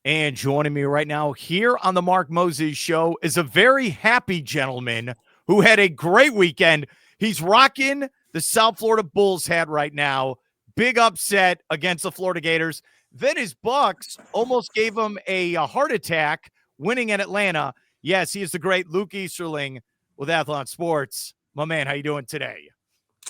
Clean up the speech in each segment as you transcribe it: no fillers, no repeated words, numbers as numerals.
And joining me right now here on the Mark Moses Show is a very happy gentleman who had a great weekend. He's rocking the South Florida Bulls hat right now. Big upset against the Florida Gators. Then his Bucs almost gave him a heart attack winning in Atlanta. Yes, he is the great Luke Easterling with Athlon Sports. My man, how you doing today?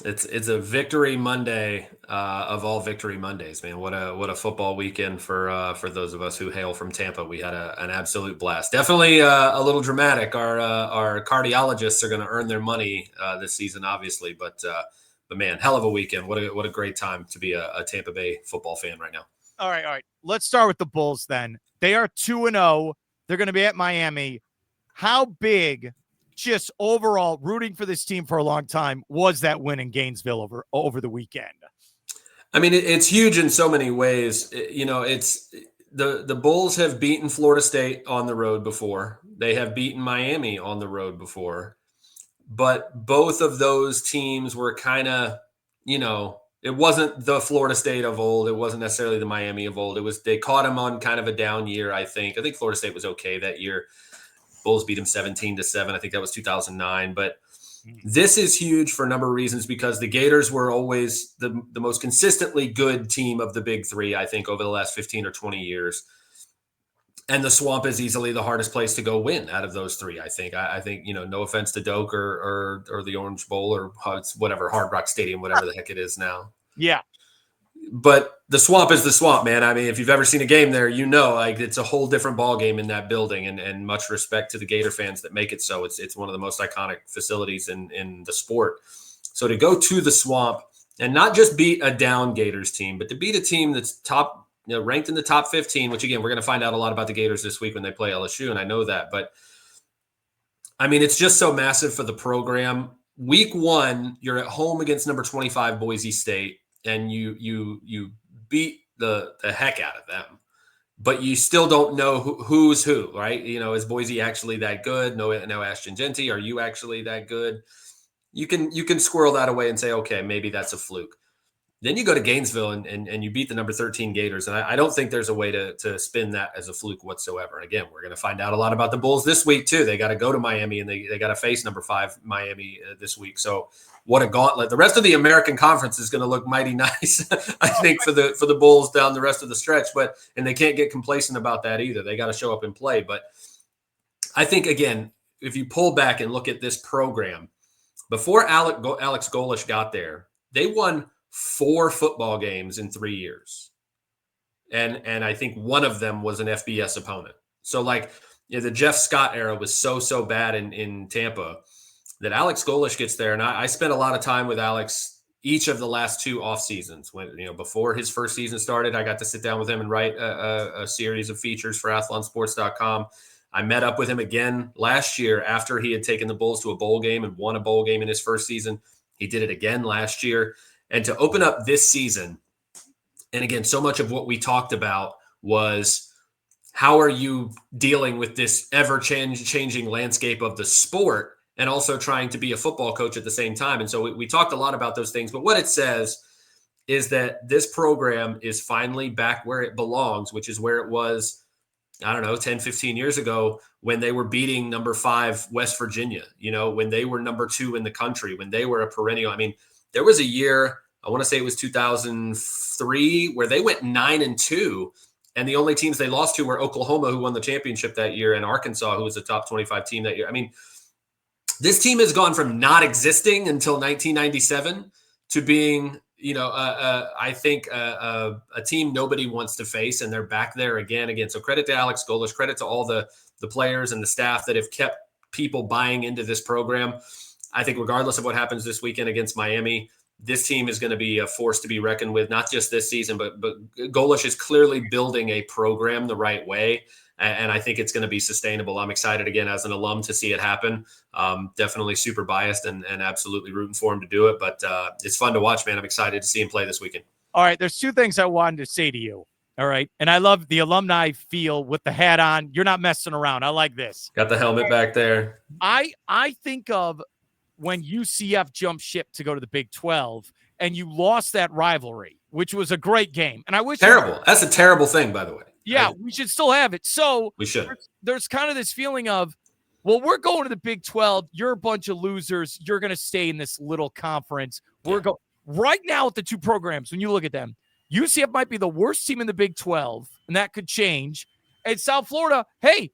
It's a victory Monday of all victory Mondays, man. What a football weekend for those of us who hail from Tampa. We had an absolute blast. Definitely a little dramatic. Our cardiologists are going to earn their money this season, obviously, but man, hell of a weekend. What a great time to be a Tampa Bay football fan right now. All right. Let's start with the Bulls then. They are 2-0. They're going to be at Miami. How big, just overall, rooting for this team for a long time, was that win in Gainesville over the weekend? I mean, it's huge in so many ways. It's the Bulls have beaten Florida State on the road before. They have beaten Miami on the road before. But both of those teams were kind of, it wasn't the Florida State of old. It wasn't necessarily the Miami of old. They caught them on kind of a down year, I think. I think Florida State was okay that year. Bulls beat them 17-7. I think that was 2009. But this is huge for a number of reasons because the Gators were always the most consistently good team of the big three, I think, over the last 15 or 20 years. And the Swamp is easily the hardest place to go win out of those three, I think. I think, no offense to Doak or the Orange Bowl or whatever, Hard Rock Stadium, whatever the heck it is now. Yeah. But the Swamp is the Swamp, man. I mean, if you've ever seen a game there, like it's a whole different ball game in that building, and much respect to the Gator fans that make it so. It's one of the most iconic facilities in the sport. So to go to the Swamp and not just beat a down Gators team, but to beat a team that's top, ranked in the top 15, which again, we're going to find out a lot about the Gators this week when they play LSU, and I know that. But I mean, it's just so massive for the program. Week one, you're at home against number 25 Boise State. And you beat the heck out of them, but you still don't know who's who, right? Is Boise actually that good? No Ashton Genty. Are you actually that good? You can squirrel that away and say, okay, maybe that's a fluke. Then you go to Gainesville and you beat the number 13 Gators. And I don't think there's a way to spin that as a fluke whatsoever. And again, we're going to find out a lot about the Bulls this week too. They got to go to Miami and they got to face number 5 Miami this week. So what a gauntlet. The rest of the American Conference is going to look mighty nice, I think, for the Bulls down the rest of the stretch. And they can't get complacent about that either. They got to show up and play. But I think, again, if you pull back and look at this program, before Alex Golesh got there, they won 4 football games in 3 years. And I think one of them was an FBS opponent. So the Jeff Scott era was so bad in Tampa that Alex Golesh gets there. And I spent a lot of time with Alex each of the last 2 off seasons. When, before his first season started, I got to sit down with him and write a series of features for athlonsports.com. I met up with him again last year after he had taken the Bulls to a bowl game and won a bowl game in his first season. He did it again last year. And to open up this season, and again, so much of what we talked about was how are you dealing with this ever-changing landscape of the sport and also trying to be a football coach at the same time. And so we talked a lot about those things. But what it says is that this program is finally back where it belongs, which is where it was, 10, 15 years ago when they were beating number 5 West Virginia, when they were number 2 in the country, when they were a perennial. I mean, there was a year, I want to say it was 2003, where they went 9-2, and the only teams they lost to were Oklahoma, who won the championship that year, and Arkansas, who was a top 25 team that year. I mean, this team has gone from not existing until 1997 to being, I think a team nobody wants to face, and they're back there again. So credit to Alex Golesh, credit to all the players and the staff that have kept people buying into this program. I think regardless of what happens this weekend against Miami, this team is going to be a force to be reckoned with, not just this season, but Golesh is clearly building a program the right way. And I think it's going to be sustainable. I'm excited again as an alum to see it happen. Definitely super biased and absolutely rooting for him to do it. But it's fun to watch, man. I'm excited to see him play this weekend. All right. There's 2 things I wanted to say to you. All right. And I love the alumni feel with the hat on. You're not messing around. I like this. Got the helmet back there. I think of when UCF jumped ship to go to the Big 12 and you lost that rivalry, which was a great game. And I wish terrible. That's a terrible thing, by the way. Yeah, we should still have it. So we should. There's kind of this feeling of, well, we're going to the Big 12. You're a bunch of losers. You're going to stay in this little conference. We're going right now with the two programs. When you look at them, UCF might be the worst team in the Big 12, and that could change. And South Florida, hey,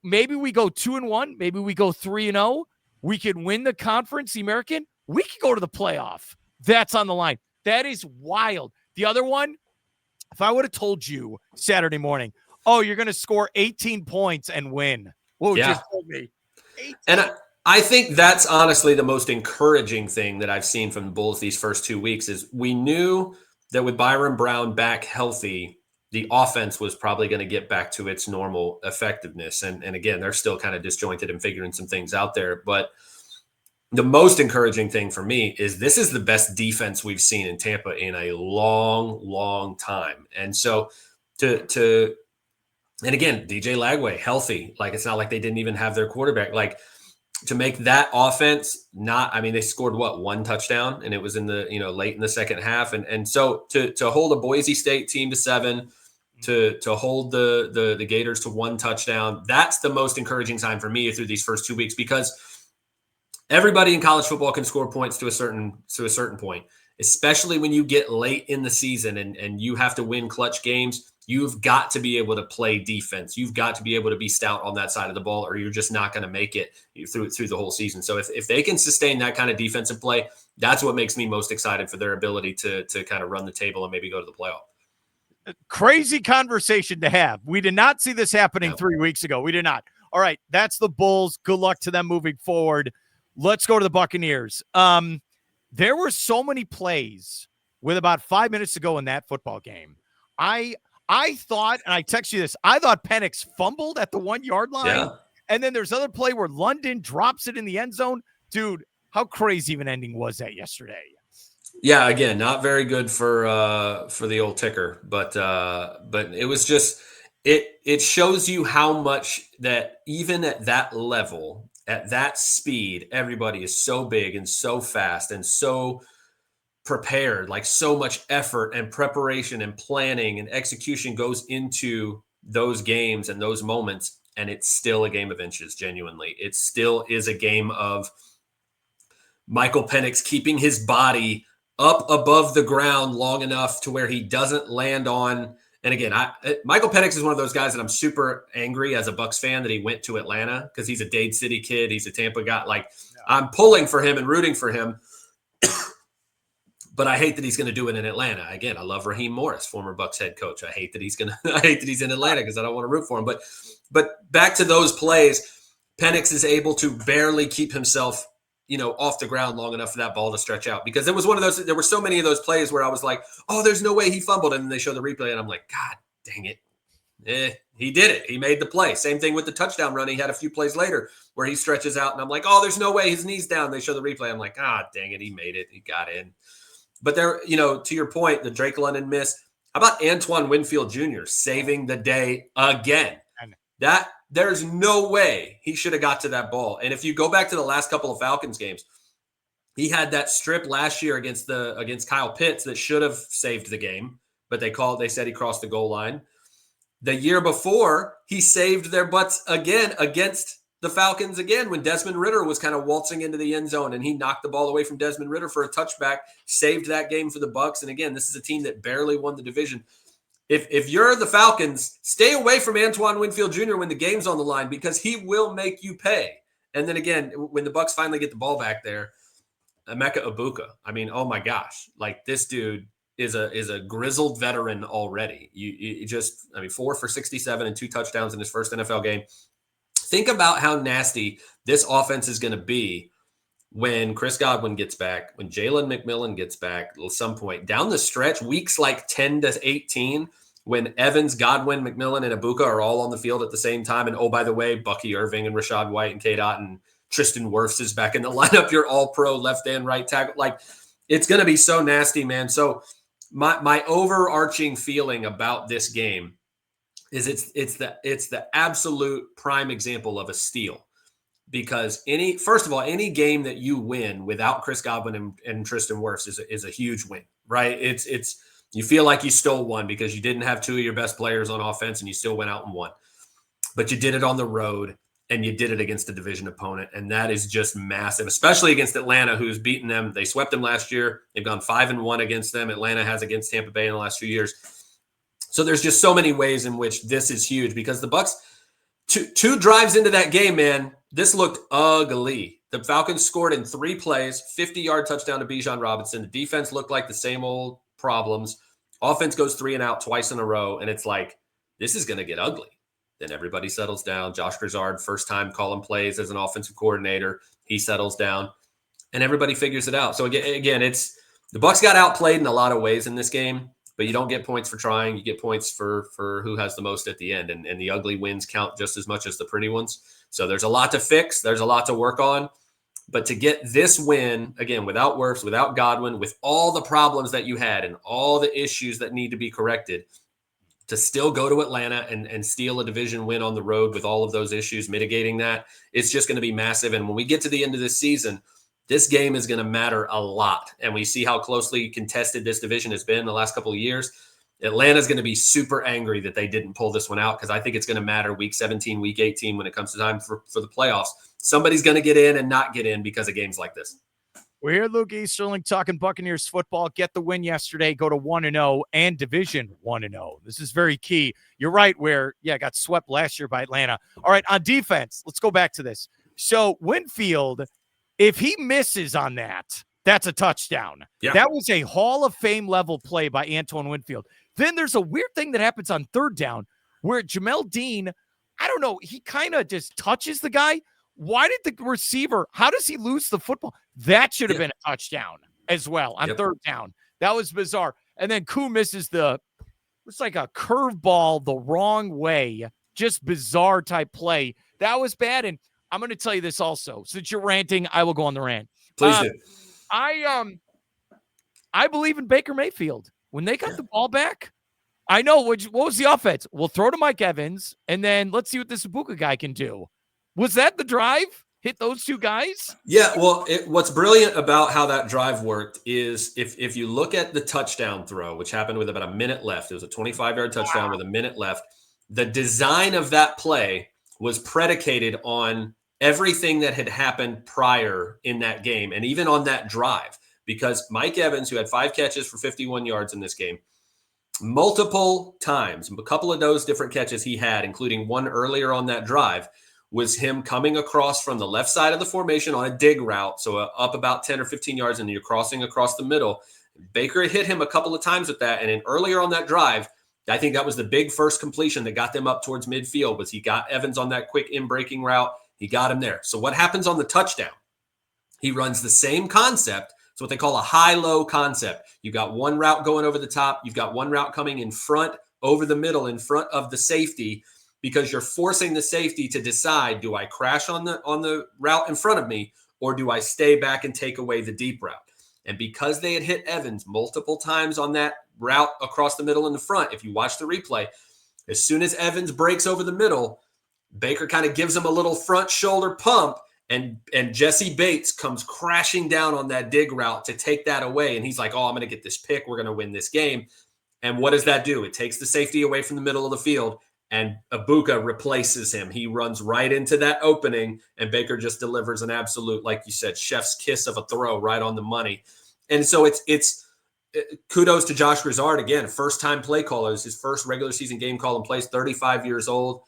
maybe we go 2-1, maybe we go 3-0. We can win the conference, the American. We could go to the playoff. That's on the line. That is wild. The other one, if I would have told you Saturday morning, oh, you're going to score 18 points and win, what would you have told me? 18. And I think that's honestly the most encouraging thing that I've seen from the Bulls these first 2 weeks is we knew that with Byron Brown back healthy, the offense was probably going to get back to its normal effectiveness. And again, they're still kind of disjointed and figuring some things out there. But the most encouraging thing for me is this is the best defense we've seen in Tampa in a long, long time. And so and again, DJ Lagway, healthy. Like, it's not like they didn't even have their quarterback. Like, to make that offense they scored one touchdown, and it was in the, late in the second half. And so to hold a Boise State team to 7, to hold the Gators to 1 touchdown, that's the most encouraging sign for me through these first 2 weeks, because everybody in college football can score points to a certain point, especially when you get late in the season and you have to win clutch games. You've got to be able to play defense. You've got to be able to be stout on that side of the ball, or you're just not going to make it through the whole season. So if they can sustain that kind of defensive play, that's what makes me most excited for their ability to kind of run the table and maybe go to the playoff. Crazy conversation to have. We did not see this happening 3 weeks ago. We did not. All right, that's the Bulls. Good luck to them moving forward. Let's go to the Buccaneers. There were so many plays with about 5 minutes to go in that football game. I thought, and I text you this, I thought Penix fumbled at the 1 yard line. Yeah. And then there's other play where London drops it in the end zone. Dude, how crazy of an ending was that yesterday? Yeah, again, not very good for the old ticker, but it was just, it shows you how much that even at that level, at that speed, everybody is so big and so fast and so prepared. Like, so much effort and preparation and planning and execution goes into those games and those moments. And it's still a game of inches. Genuinely, it still is a game of Michael Penix keeping his body up above the ground long enough to where he doesn't land on. And again, Michael Penix is one of those guys that I'm super angry as a Bucs fan that he went to Atlanta, because he's a Dade City kid. He's a Tampa guy. Like, I'm pulling for him and rooting for him. But I hate that he's going to do it in Atlanta. Again, I love Raheem Morris, former Bucs head coach. I hate that he's in Atlanta because I don't want to root for him. But back to those plays, Penix is able to barely keep himself, off the ground long enough for that ball to stretch out. Because it was one of those, there were so many of those plays where I was like, oh, there's no way he fumbled. And then they show the replay and I'm like, God dang it. He did it. He made the play. Same thing with the touchdown run. He had a few plays later where he stretches out and I'm like, oh, there's no way, his knee's down. They show the replay. I'm like, dang it. He made it. He got in. But there, to your point, the Drake London miss. How about Antoine Winfield Jr. saving the day again? That there's no way he should have got to that ball. And if you go back to the last couple of Falcons games, he had that strip last year against Kyle Pitts that should have saved the game, but they said he crossed the goal line. The year before, he saved their butts again against the Falcons again when Desmond Ridder was kind of waltzing into the end zone and he knocked the ball away from Desmond Ridder for a touchback, saved that game for the Bucs. And again, this is a team that barely won the division. If you're the Falcons, stay away from Antoine Winfield Jr. when the game's on the line, because he will make you pay. And then again, when the Bucs finally get the ball back there, Emeka Egbuka, I mean, oh my gosh, like, this dude is a grizzled veteran already. You just, 4 for 67 and 2 touchdowns in his first NFL game. Think about how nasty this offense is going to be when Chris Godwin gets back, when Jalen McMillan gets back at some point down the stretch, weeks like 10 to 18, when Evans, Godwin, McMillan, and Egbuka are all on the field at the same time. And, oh, by the way, Bucky Irving and Rashad White and K-Dot and Tristan Wirfs is back in the lineup. You're all pro left and right tackle. Like, it's going to be so nasty, man. So my overarching feeling about this game is it's the absolute prime example of a steal, because any game that you win without Chris Godwin and Tristan Wirfs is a huge win, right? It's You feel like you still won because you didn't have two of your best players on offense and you still went out and won. But you did it on the road and you did it against a division opponent. And that is just massive, especially against Atlanta, who's beaten them. They swept them last year. They've gone 5-1 against them. Atlanta has against Tampa Bay in the last few years. So there's just so many ways in which this is huge because the Bucs, two drives into that game, man, this looked ugly. The Falcons scored in 3 plays, 50-yard touchdown to Bijan Robinson. The defense looked like the same old problems. Offense goes 3 and out twice in a row, and it's like, this is going to get ugly. Then everybody settles down. Josh Grizzard, first time calling plays as an offensive coordinator. He settles down, and everybody figures it out. So again, it's the Bucs got outplayed in a lot of ways in this game, but you don't get points for trying. You get points for who has the most at the end, and the ugly wins count just as much as the pretty ones. So there's a lot to fix. There's a lot to work on. But to get this win, again, without Wirfs, without Godwin, with all the problems that you had and all the issues that need to be corrected, to still go to Atlanta and steal a division win on the road with all of those issues, mitigating that, it's just going to be massive. And when we get to the end of this season, this game is going to matter a lot. And we see how closely contested this division has been the last couple of years. Atlanta's going to be super angry that they didn't pull this one out because I think it's going to matter week 17, week 18 when it comes to time for the playoffs. Somebody's going to get in and not get in because of games like this. We're here, Luke Easterling, talking Buccaneers football. Get the win yesterday. Go to 1-0 and Division 1-0. This is very key. You're right where, got swept last year by Atlanta. All right, on defense, let's go back to this. So Winfield, if he misses on that, that's a touchdown. Yeah. That was a Hall of Fame level play by Antoine Winfield. Then there's a weird thing that happens on third down where Jamel Dean, I don't know, he kind of just touches the guy. Why did the receiver, how does he lose the football? That should have been a touchdown as well on third down. That was bizarre. And then Koo misses it's like a curveball the wrong way. Just bizarre type play. That was bad. And I'm going to tell you this also. Since you're ranting, I will go on the rant. Please do. I believe in Baker Mayfield. When they got the ball back, I know what was the offense? We'll throw to Mike Evans, and then let's see what this Ibuka guy can do. Was that the drive? Hit those two guys? Yeah, well, what's brilliant about how that drive worked is if you look at the touchdown throw, which happened with about a minute left, it was a 25-yard touchdown with a minute left. The design of that play was predicated on everything that had happened prior in that game and even on that drive. Because Mike Evans, who had 5 catches for 51 yards in this game, multiple times, a couple of those different catches he had, including one earlier on that drive, was him coming across from the left side of the formation on a dig route, so up about 10 or 15 yards, and you're crossing across the middle. Baker had hit him a couple of times with that, and then earlier on that drive, I think that was the big first completion that got them up towards midfield, was he got Evans on that quick in-breaking route. He got him there. So what happens on the touchdown? He runs the same concept. It's what they call a high-low concept. You've got one route going over the top. You've got one route coming in front, over the middle, in front of the safety, because you're forcing the safety to decide, do I crash on the route in front of me, or do I stay back and take away the deep route? And because they had hit Evans multiple times on that route across the middle and the front, if you watch the replay, as soon as Evans breaks over the middle, Baker kind of gives him a little front shoulder pump, and Jesse Bates comes crashing down on that dig route to take that away. And he's like, oh, I'm going to get this pick. We're going to win this game. And what does that do? It takes the safety away from the middle of the field, and Ibuka replaces him. He runs right into that opening, and Baker just delivers an absolute, like you said, chef's kiss of a throw right on the money. And so it's kudos to Josh Grizzard, again, first-time play caller. It was his first regular season game calling plays, 35 years old.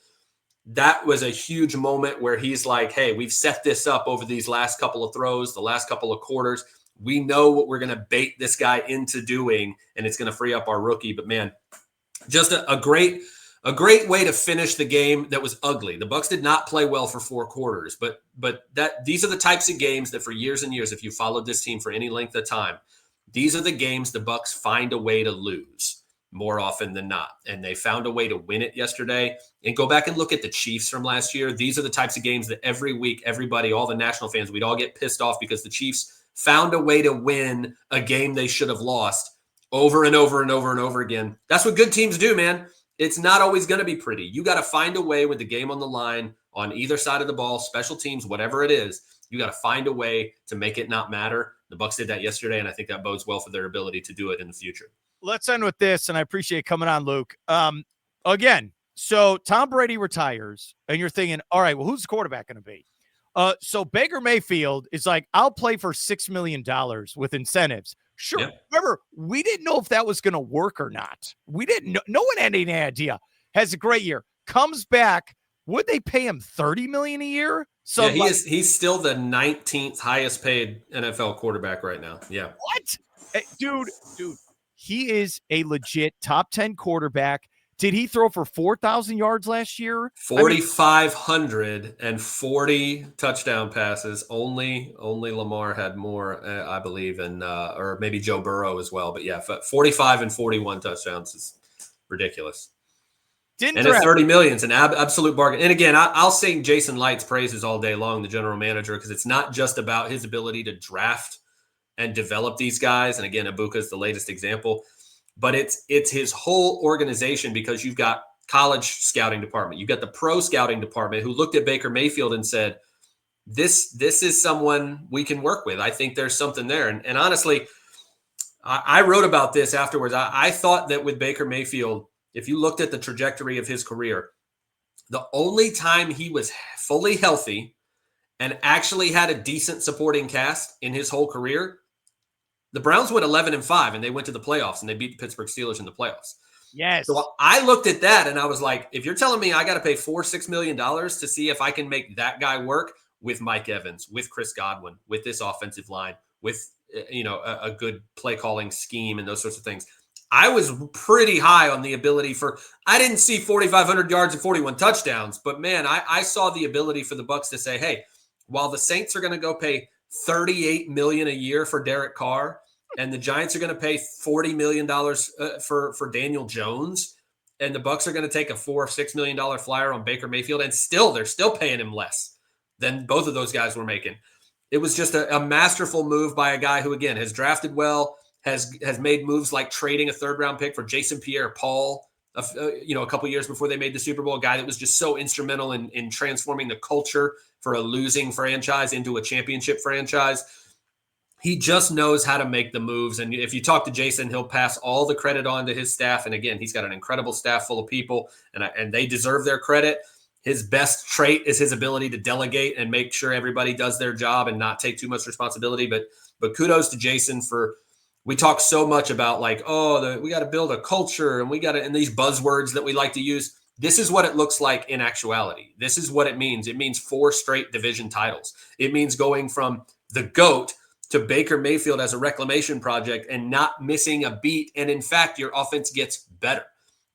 That was a huge moment where he's like, hey, we've set this up over these last couple of throws, the last couple of quarters. We know what we're going to bait this guy into doing, and it's going to free up our rookie. But, man, just a great way to finish the game that was ugly. The Bucs did not play well for 4 quarters, but these are the types of games that for years and years, if you followed this team for any length of time, these are the games the Bucs find a way to lose more often than not. And they found a way to win it yesterday. And go back and look at the Chiefs from last year. These are the types of games that every week, everybody, all the national fans, we'd all get pissed off because the Chiefs found a way to win a game they should have lost over and over and over and over again. That's what good teams do, man. It's not always going to be pretty. You got to find a way with the game on the line on either side of the ball, special teams, whatever it is. You got to find a way to make it not matter. The Bucs did that yesterday, and I think that bodes well for their ability to do it in the future. let's end with this, and I appreciate coming on, Luke. Again, so Tom Brady retires, and you're thinking, all right, well, who's the quarterback going to be? So Baker Mayfield is like, I'll play for $6 million with incentives. Sure. Yeah. Remember, we didn't know if that was going to work or not. We didn't know. No one had any idea. Has a great year. Comes back. Would they pay him $30 million a year? So yeah, he's still the 19th highest paid NFL quarterback right now. Yeah. What? Hey, dude, he is a legit top 10 quarterback. Did he throw for 4,000 yards last year? 4,540 touchdown passes. Only Lamar had more, I believe, and or maybe Joe Burrow as well. But yeah, 45 and 41 touchdowns is ridiculous. And at $30 million, it's an absolute bargain. And again, I'll sing Jason Light's praises all day long, the general manager, because it's not just about his ability to draft and develop these guys. And again, Ibuka is the latest example. But it's his whole organization, because you've got college scouting department. You've got the pro scouting department who looked at Baker Mayfield and said, this is someone we can work with. I think there's something there. And honestly, I wrote about this afterwards. I thought that with Baker Mayfield, if you looked at the trajectory of his career, the only time he was fully healthy and actually had a decent supporting cast in his whole career, the Browns went 11-5, and they went to the playoffs, and they beat the Pittsburgh Steelers in the playoffs. Yes. So I looked at that, and I was like, if you're telling me I got to pay $4-6 million to see if I can make that guy work with Mike Evans, with Chris Godwin, with this offensive line, with a good play calling scheme and those sorts of things, I was pretty high on the ability for. I didn't see 4,500 yards and 41 touchdowns, but man, I saw the ability for the Bucs to say, hey, while the Saints are going to go pay $38 million a year for Derek Carr, and the Giants are going to pay $40 million for Daniel Jones, and the Bucs are going to take a $4 or $6 million flyer on Baker Mayfield, and they're still paying him less than both of those guys were making. It was just a masterful move by a guy who, again, has drafted well, has made moves like trading a third-round pick for Jason Pierre-Paul, a couple years before they made the Super Bowl, a guy that was just so instrumental in transforming the culture for a losing franchise into a championship franchise. He just knows how to make the moves. And if you talk to Jason, he'll pass all the credit on to his staff. And again, he's got an incredible staff full of people, and they deserve their credit. His best trait is his ability to delegate and make sure everybody does their job and not take too much responsibility. But kudos to Jason we talk so much about we got to build a culture, and and these buzzwords that we like to use. This is what it looks like in actuality. This is what it means. It means 4 straight division titles. It means going from the GOAT to Baker Mayfield as a reclamation project and not missing a beat. And in fact, your offense gets better.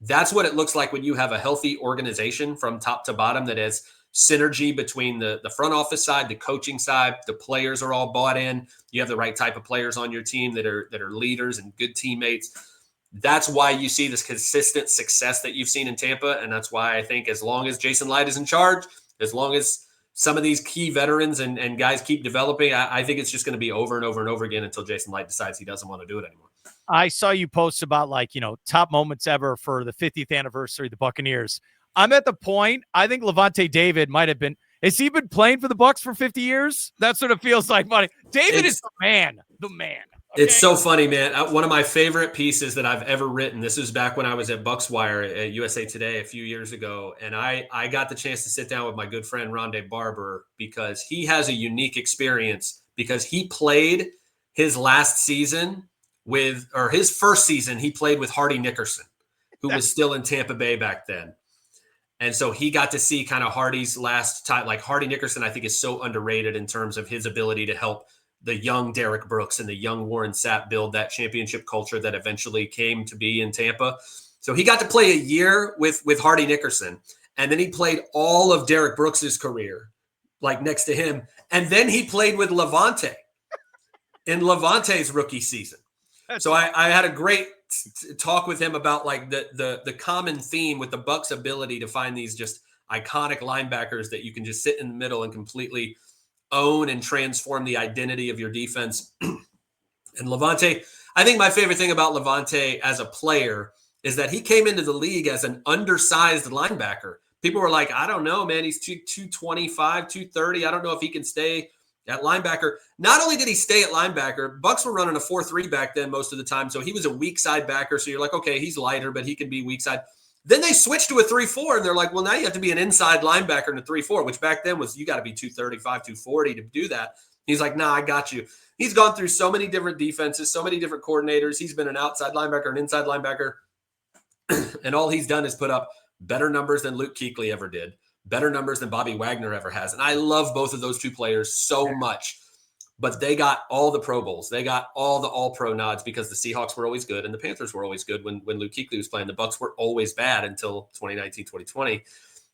That's what it looks like when you have a healthy organization from top to bottom that has synergy between the front office side, the coaching side, the players are all bought in. You have the right type of players on your team that are leaders and good teammates. That's why you see this consistent success that you've seen in Tampa. And that's why I think as long as Jason Light is in charge, as long as some of these key veterans and guys keep developing, I think it's just going to be over and over and over again until Jason Light decides he doesn't want to do it anymore. I saw you post about top moments ever for the 50th anniversary of the Buccaneers. I'm at the point, I think Levante David might have been. Has he been playing for the Bucs for 50 years? That's what it feels like, buddy. David is the man. Okay? It's so funny, man. One of my favorite pieces that I've ever written, this was back when I was at BucsWire at USA Today a few years ago, and I got the chance to sit down with my good friend Rondé Barber because he has a unique experience because he played his last season his first season, he played with Hardy Nickerson, who was still in Tampa Bay back then. And so he got to see kind of Hardy's last time. Like Hardy Nickerson, I think, is so underrated in terms of his ability to help the young Derek Brooks and the young Warren Sapp build that championship culture that eventually came to be in Tampa. So he got to play a year with Hardy Nickerson. And then he played all of Derek Brooks's career, like next to him. And then he played with Levante in Levante's rookie season. So I had a great talk with him about like the common theme with the Bucs' ability to find these just iconic linebackers that you can just sit in the middle and completely own and transform the identity of your defense. And Levante, I think my favorite thing about Levante as a player is that he came into the league as an undersized linebacker. People were like, I don't know, man, he's 225, 230. I don't know if he can stay at linebacker. Not only did he stay at linebacker, Bucs were running a 4-3 back then most of the time, so he was a weak side backer. So you're like, okay, he's lighter, but he can be weak side. Then they switched to a 3-4, and they're like, well, now you have to be an inside linebacker in a 3-4, which back then was you got to be 235, 240 to do that. He's like, nah, I got you. He's gone through so many different defenses, so many different coordinators. He's been an outside linebacker, an inside linebacker, and all he's done is put up better numbers than Luke Kuechly ever did, better numbers than Bobby Wagner ever has. And I love both of those two players so much. But they got all the Pro Bowls. They got all the All-Pro nods because the Seahawks were always good and the Panthers were always good when Luke Kuechly was playing. The Bucs were always bad until 2019, 2020.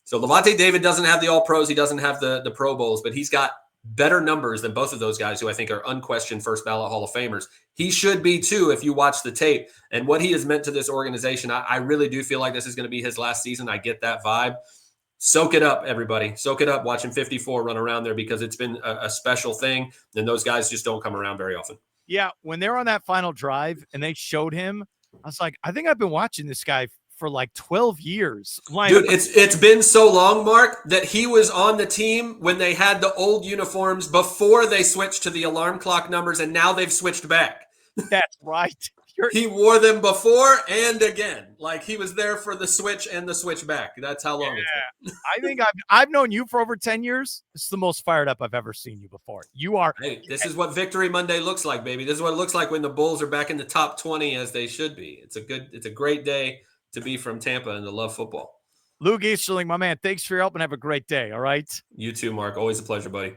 So Levante David doesn't have the All-Pros. He doesn't have the Pro Bowls, but he's got better numbers than both of those guys who I think are unquestioned first ballot Hall of Famers. He should be too if you watch the tape. And what he has meant to this organization, I really do feel like this is going to be his last season. I get that vibe. Soak it up, everybody. Soak it up watching 54 run around there because it's been a special thing, and those guys just don't come around very often. Yeah, when they're on that final drive and they showed him, I was like, I think I've been watching this guy for like 12 years. Dude, it's been so long, Mark, that he was on the team when they had the old uniforms before they switched to the alarm clock numbers, and now they've switched back. That's right. He wore them before and again. Like he was there for the switch and the switch back. That's how long it's been. I think I've known you for over 10 years. This is the most fired up I've ever seen you before. You are. Hey, this is what Victory Monday looks like, baby. This is what it looks like when the Bulls are back in the top 20 as they should be. It's a great day to be from Tampa and to love football. Luke Easterling, my man, thanks for your help and have a great day. All right. You too, Mark. Always a pleasure, buddy.